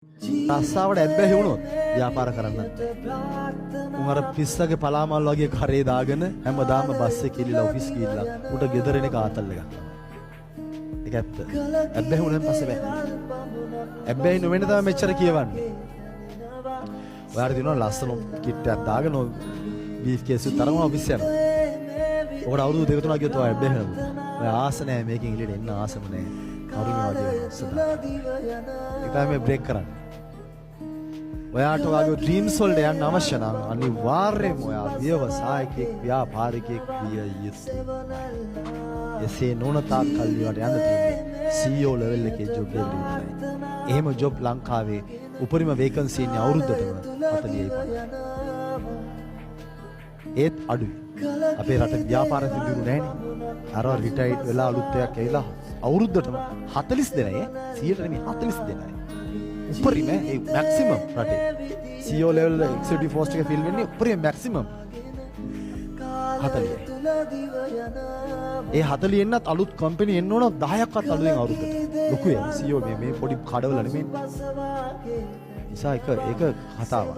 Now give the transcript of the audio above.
රස්සාවට ඇබ්බැහි වුණොත් ව්‍යාපාර කරන්න. උන් අර පිස්සගේ පලාමල් වගේ කරේ දාගෙන හැමදාම බස් එකේ ඉලිලා ඔෆිස් ගිහිල්ලා උට ගෙදර එන කාතල් එකක්. ඒක ඇත්ත. ඇබ්බැහි වුණාන් පස්සේ බෑ. ඇබ්බැහි නොවෙන්න තමයි මෙච්චර කියවන්නේ. ඔයාලා දිනන ලස්සන කිට් එකක් දාගෙන බීෆ් කේස් එක තරම ඔෆිස් යනවා. ඔකට අවුරුදු දෙක තුනක් ගියොත් ඔය ඇබ්බැහි වෙනවා. ඔය ආස නැහැ මේකෙන් එළියට එන්න ආසම නැහැ. කවුරුම වගේ වෙනවා. ඒකයි මේ බ්‍රේක් කරන්නේ. ඔයාට ඔයාගේ ඩ්‍රීම්ස් වලට යන්න අවශ්‍ය නම් අනිවාර්යයෙන්ම ඔයා ව්‍යවසායකයෙක් ව්‍යාපාරිකයෙක් විය යුතුයි. එසේ නොවන තාක් කල් ඔයාට යන්න තියෙන්නේ CEO level එකේ ජොබ් එකකට විතරයි. එහෙම ජොබ් ලංකාවේ උපරිම වේකන්සි ඉන්නේ අවුරුද්දටම 40යි 50. ඒත් අඩුයි. අපේ රට ව්‍යාපාර දියුණු නැහැනේ. අර රිටයර්ඩ් වෙලා අලුත් එකක් ඇවිල්ලා අවුරුද්දටම 40 දෙනයි 100ට නෙමෙයි 40 දෙනයි. උපරිම ඒ මැක්සිමම් රටේ CEO level executive post එක ෆිල් වෙන්නේ උපරිම මැක්සිමම් 40යි. ඒ 40 එන්නත් අලුත් කම්පැනි එන්න ඕන 10ක්වත් අලුතෙන් අවුරුද්දට. ලොකුයි CEO මේ පොඩි කඩවල නෙමෙයි. නිසා ඒක කතාවක්.